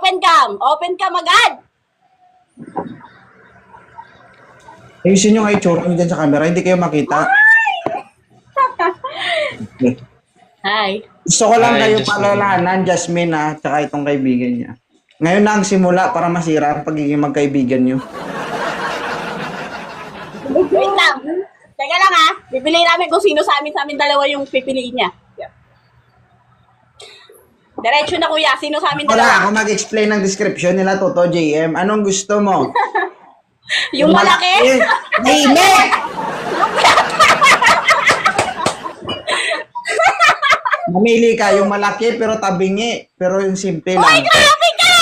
Open cam. Open cam agad. Ayusin nyo nga itsura nyo dyan sa camera, hindi kayo makita. Hi. Gusto ko lang Hi, kayo Jasmine. palalahanan, Jasmine ha, tsaka itong kaibigan niya. Ngayon na ang simula para masira ang pagiging magkaibigan nyo. Wait lang. Teka lang ha. Pipiliin namin kung sino sa amin dalawa yung pipiliin niya. Diretso na kuya. Sino sa amin Wala, dalawa? ako mag-explain ng description nila, Toto JM. Anong gusto mo? Yung malaki? Tahimik! Mamili ka, yung malaki pero tabingi. Pero yung simple lang. Grabe ka!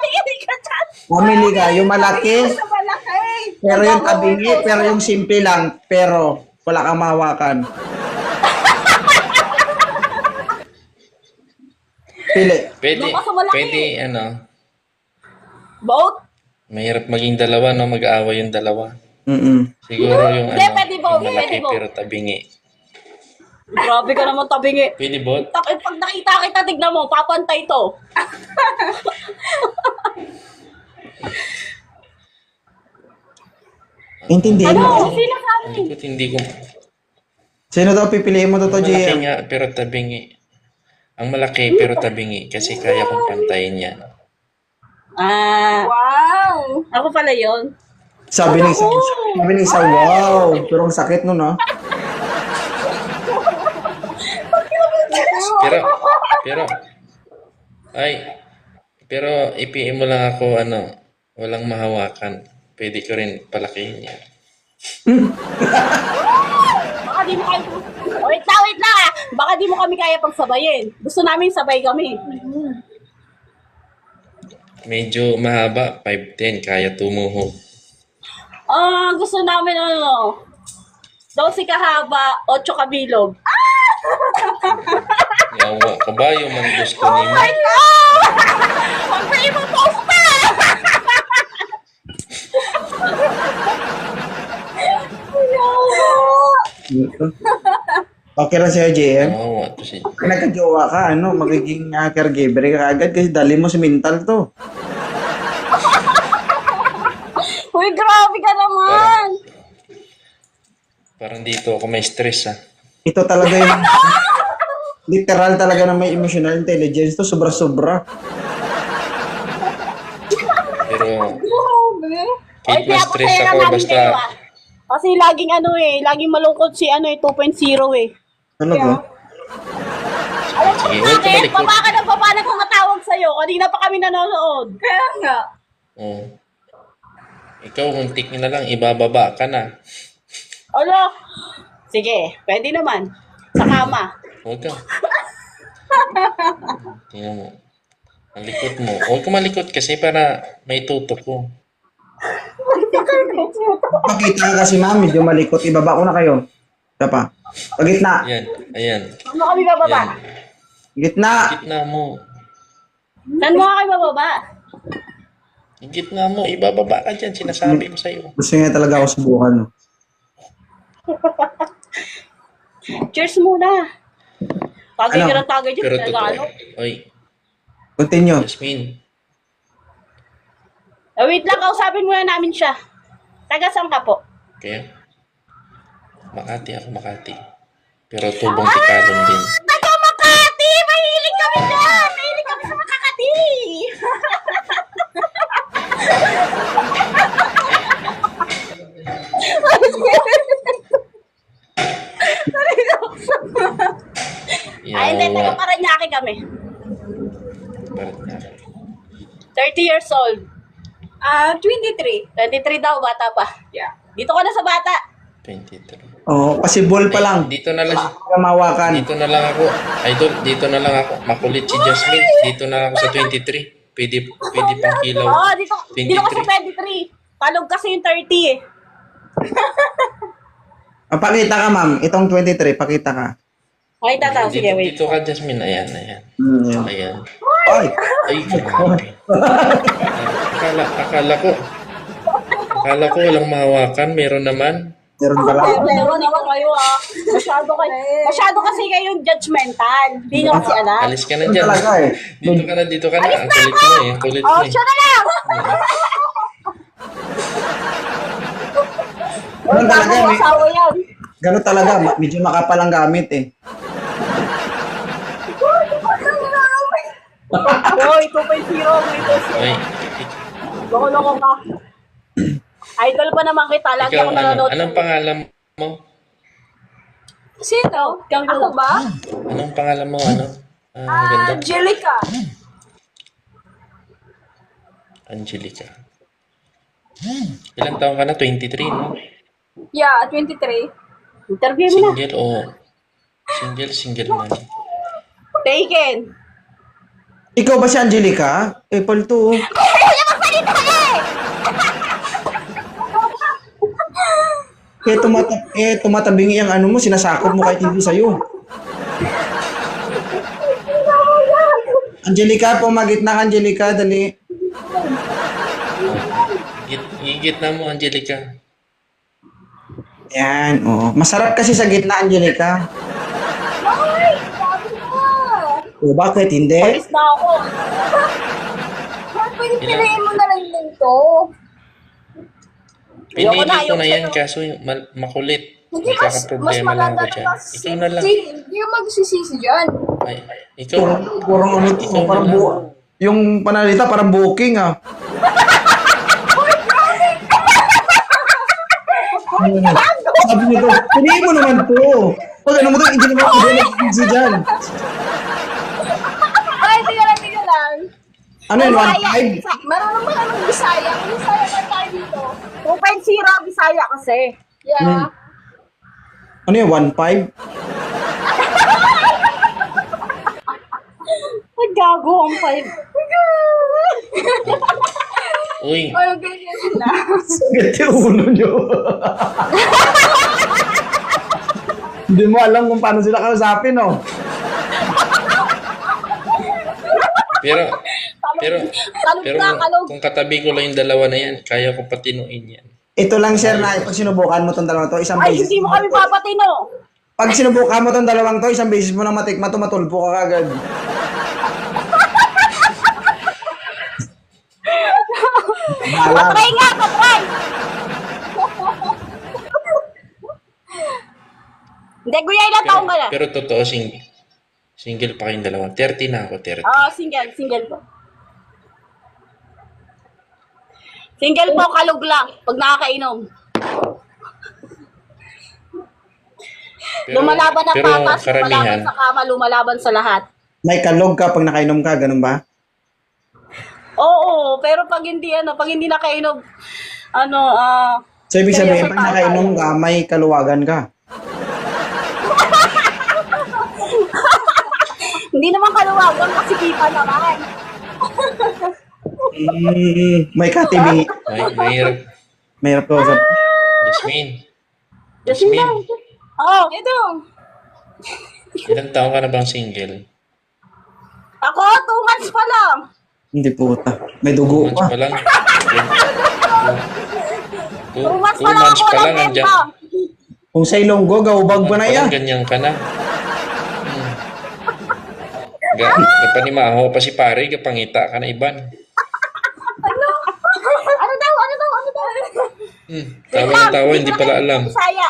Tingin ka dyan. Mamili ka, yung malaki Sa malaki. pero yung tabingi. Pero yung simple lang. Pero wala kang mahawakan. Pili. Pwede, Doon ka sa malaki. pwede, Both? mahirap maging dalawa, no? Mag-aaway yung dalawa. Siguro yung, Hindi, pwede both, yung malaki pwede both. pero tabingi. Grabe ka naman tabingi. Pwede bot? Pag nakita kita, tignan mo, papantay to. Intindihin mo. Ano? Sino sa amin? Likot, hindi ko... Sino daw pipiliin mo, Toto Malaki JM? nga, pero tabingi. Ang malaki, pero tabingi. Kasi kaya kong pantayin yan. Wow! Ako pala yon. Sabi ng isa, wow. Pero ang sakit nun, no? Pero, pero ipiin mo lang ako, walang mahawakan. Pwede ko rin palakihin yan. Baka di mo kayo... Wait lang ah! Baka di mo kami kaya pagsabayin. Gusto namin sabay kami. Medyo mahaba, 5'10", kaya tumuhog. Gusto namin 12 kahaba, 8 kabilog. Yawa, kabayo man gusto ni mo. My God! Ang primo post pa! Okay lang sa'yo, JM. Yawa, to si... Nagka-jowa ka, magiging caregiver ka agad kasi dali mo si mental to. Uy, grabe ka naman! Parang dito ako may stress, Ito talaga yung literal talaga na may emotional intelligence to, sobra-sobra. Pero Grabe. kahit ma-stress ako, basta Kasi laging laging malungkot si 2.0 eh. Talaga? sige, huwag ka Bakit? malikot. Baba ka ng baba na tumatawag sa'yo. Kanina pa kami nanonood. Kaya nga. Oh. Ikaw, muntik na lang, ibababa ka na. Ano? Sige, pwede naman. Sa kama. Huwag ka. Tingnan mo. Ang likot mo. Huwag ka malikot kasi para may tutok ko. Pakita ka kasi ma'am, medyo malikot. Ibaba ko na kayo. Ito pa. Pagitna. Ayan, ayan. Ano kami bababa? Ayan. Gitna. Gitna mo. Saan mo kami bababa? Yung gitna mo, ibababa ka dyan. Sinasabi ko sa'yo. Gusto nga talaga ako subukan. Cheers muna. Tagay ka ng tagay dyan. Pero Ano? totoo. Oy, Continue. Jasmine. Wait lang, kausapin muna namin siya. Taga saan ka po? Kaya, Makati ako, Makati. Pero tubong tikalon din. Taga Makati! Mahilig kami dyan! Mahilig kami sa Makati! Ay, hindi. Taga Yawa. Paranaque kami. Parang nga. 30 years old. 23. 23 daw, bata pa. Yeah. Dito ka na sa bata. 23. Oo, kasi ball pa lang. Dito na lang. Para mawakan. Dito na lang ako. Idol, dito na lang ako. Makulit si Jasmine. Dito na lang ako sa 23. Pwede pang kilaw. Oo, dito ka sa 23. 23. Palog kasi yung 30 eh. Pakita ka ma'am, itong 23, pakita ka. Okay, tataw. Sige, wait. Dito ka, Jasmine. Ayan, ayan. Yan. Ayan. Ay! Ay, grabe. Akala ko walang mahawakan. Meron naman. Meron pala. Pero naman kayo masyado kasi kayong judgmental. Hindi nyo kasi alam. Alis ka na Meron dyan. talaga eh. Dito ka na. Ang kulit mo eh. Ang kulit mo Oh, eh. siya na lang! Meron talaga eh. Asawa yan. Ganun talaga. Medyo makapal ang gamit eh. Hoy, 2.0. May 2.0. Ay, Loko-loko ka. Idol pa naman kita. Lagi ikaw ako nanonood. anong pangalan mo? Sino? Ako ba? Anong pangalan mo? Ano? Ganda. Angelica. Angelica. Ilang taon ka na? 23, no? Yeah, 23. Interview mo na. Single o... Single man. Taken. Ikaw ba si Angelica? Apple 2. Tumatabingi ang ano mo, sinasakop mo kahit hindi sa'yo. Angelica, pumagit na Angelica, dali. Gitna mo, Angelica. Yan, oo. Masarap kasi sa gitna, Angelica. Ay, sabi mo. O, bakit hindi? Alis na ako. Pwede piliin mo na lang dito. Ayoko na, Pinili ko na ayoko yan sa'yo. kaso makulit. Hindi, mas Magkakaproblema lang ako dyan. Ikaw na lang. Hindi ka magsisisi dyan. Ay, ikaw. Parang ano to, Ikaw parang na lang. yung panalita, parang booking ah. Sabi nito, piliin mo naman to. Pag ano mo to, hindi naman ako nag-easy dyan. Ay, tiga lang. Ano yun, 1.5? Marunong ba naman Bisaya? Bisaya na tayo dito. 2.0 Bisaya kasi. Yeah. Ano yun, 1.5? Ay, gago ang 5. Uy, Ay, ganyan sila. Sakit yung ulo nyo. Hindi mo alam kung paano sila kausapin, oh. pero Kalog. kung katabi ko lang yung dalawa na yan, kaya ko patinuin yan. Ito lang, sir, na pag sinubukan mo tong dalawang to, isang Ay, beses. hindi mo kami papatino. Pag sinubukan mo tong dalawang to, isang beses mo na matikma to, matulpo ka kagad. Bahala. Patry nga, patry. Hindi, kuya, ilang taong ka na? Pero totoo, single pa kayong dalawa. 30 na ako, 30. Single po. Single po, kalog lang. Pag nakakainom. Lumalaban ang patas, lumalaban karamihan, sa kama, lumalaban sa lahat. May kalog ka pag nakainom ka, ganun ba? Oo, pero pag hindi nakainom, So, ibig sabihin, seryoso pag nakainom ka, may kaluwagan ka. hindi naman kaluwagan kasi kita naman. May katibi. mahirap. Mayroon ko sa... Jasmine, Oo, ito. ilang taon ka na bang single? Ako, 2 months pa lang. Hindi puta. May dugo Months pa. pa lang. 2 months Two pa lang months ako pa lang, ng andyan. benta. Kung sa Ilonggo, gawbag pa na yan. Ganyan ka na. Kapanimaho pa si pare, kapangita ka na iban. Ano daw? Tawa ng tawa, hindi pala alam. Bisaya.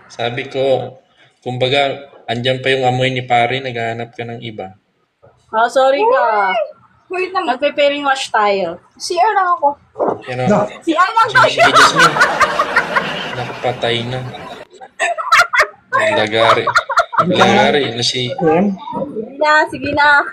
Sabi ko, kumbaga, andyan pa yung amoy ni pare, naghahanap ka ng iba. Oh, sorry ka. Wait naman. Nagpe-pairing wash tayo. CR lang ako. Pero, No. CR lang daw sige, siya. Jasmine. Nakapatay na. Naglagari. Naglagari na si... Yan. Sige na.